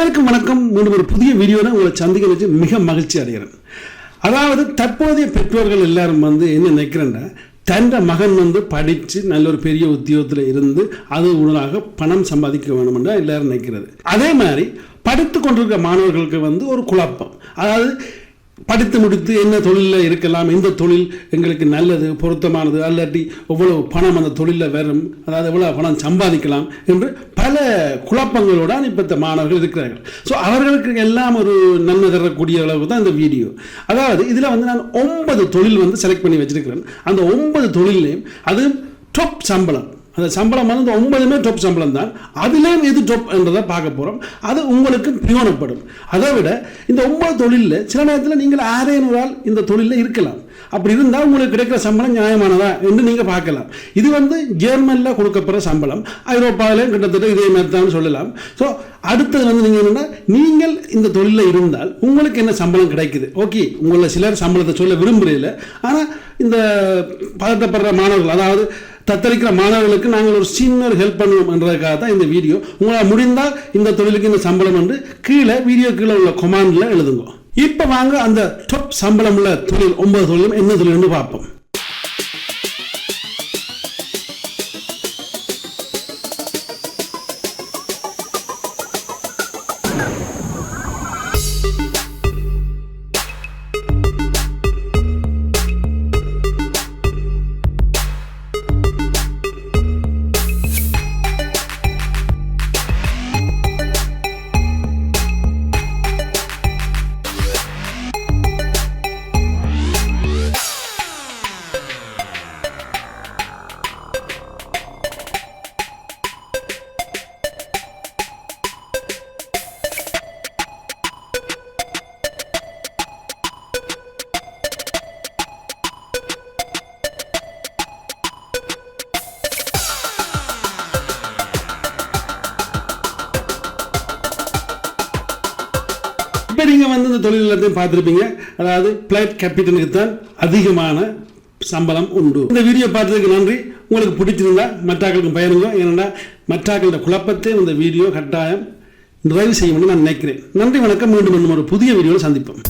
அனைவருக்கும் வணக்கம். மீண்டும் ஒரு புதிய வீடியோவில் உங்களை சந்திக்க வச்சு மிக மகிழ்ச்சி அடைகிறேன். அதாவது தற்போதைய பெற்றோர்கள் எல்லாரும் என்ன நினைக்கிறேன்னா, தன் மகன் படித்து நல்ல ஒரு பெரிய உத்தியோகத்தில் இருந்து அது உடனாக பணம் சம்பாதிக்க வேணும் என்று எல்லாரும் நினைக்கிறது. அதே மாதிரி படித்து கொண்டிருக்கிற மாணவர்களுக்கு ஒரு குழப்பம். அதாவது படித்து முடித்து என்ன தொழிலில் இருக்கலாம், எந்த தொழில் எங்களுக்கு நல்லது பொருத்தமானது, அல்லாட்டி எவ்வளவு பணம் அந்த தொழிலில் வரும், அதாவது எவ்வளோ பணம் சம்பாதிக்கலாம் என்று பல குழப்பங்களோடு இப்போ மாணவர்கள் இருக்கிறார்கள். ஸோ அவர்களுக்கு எல்லாம் ஒரு நன்மை தரக்கூடிய அளவுக்கு தான் இந்த வீடியோ. அதாவது இதில் நான் 9 தொழில் செலக்ட் பண்ணி வச்சிருக்கிறேன். அந்த 9 தொழிலையும் அது டாப் சம்பளம். அந்த சம்பளம் இந்த 9மே டாப் சம்பளம் தான். அதுலேயும் எது டாப் என்றதை பார்க்க போகிறோம். அது உங்களுக்கு பிரயோஜனப்படும். அதை விட இந்த 9 தொழிலில் சில நேரத்தில் நீங்கள் 600 இந்த தொழிலில் இருக்கலாம். அப்படி இருந்தால் உங்களுக்கு கிடைக்கிற சம்பளம் நியாயமானதா என்று நீங்கள் பார்க்கலாம். இது ஜெர்மனில் கொடுக்கப்படுற சம்பளம், ஐரோப்பாவிலையும் கிட்டத்தட்ட இதே மாதிரி தான் சொல்லலாம். ஸோ அடுத்தது நீங்கள் என்னென்னா, நீங்கள் இந்த தொழிலில் இருந்தால் உங்களுக்கு என்ன சம்பளம் கிடைக்குது. ஓகே, உங்களை சிலர் சம்பளத்தை சொல்ல விரும்புகிறதில்ல. ஆனால் இந்த பதட்டப்படுற மாணவர்கள், அதாவது தத்தளிக்கிற மாணவர்களுக்கு நாங்கள் ஒரு சின்ன ஹெல்ப் பண்ணுவோம் என்றதுக்காக தான் இந்த வீடியோ. உங்களால் முடிந்தால் இந்த தொழிலுக்கு இந்த சம்பளம் என்று வீடியோ கீழே உள்ள கமெண்ட்ல எழுதுங்க. இப்போ வாங்க அந்த டாப் சம்பளம் உள்ள தொழில் 9 தொழிலும் என்ன தொழில்னு பார்ப்போம். இப்போ நீங்கள் இந்த தொழில் எல்லாத்தையும் பார்த்துருப்பீங்க. அதாவது பிளைட் கேப்டனுக்கு தான் அதிகமான சம்பளம் உண்டு. இந்த வீடியோ பார்த்ததுக்கு நன்றி. உங்களுக்கு பிடிச்சிருந்தா மற்றாக்களுக்கு பயனுங்க. ஏன்னா மற்றாக்களோட குழப்பத்தை இந்த வீடியோ கட்டாயம் நிறைவு செய்யணும்னு நான் நினைக்கிறேன். நன்றி, வணக்கம். மீண்டும் ஒரு புதிய வீடியோவில் சந்திப்போம்.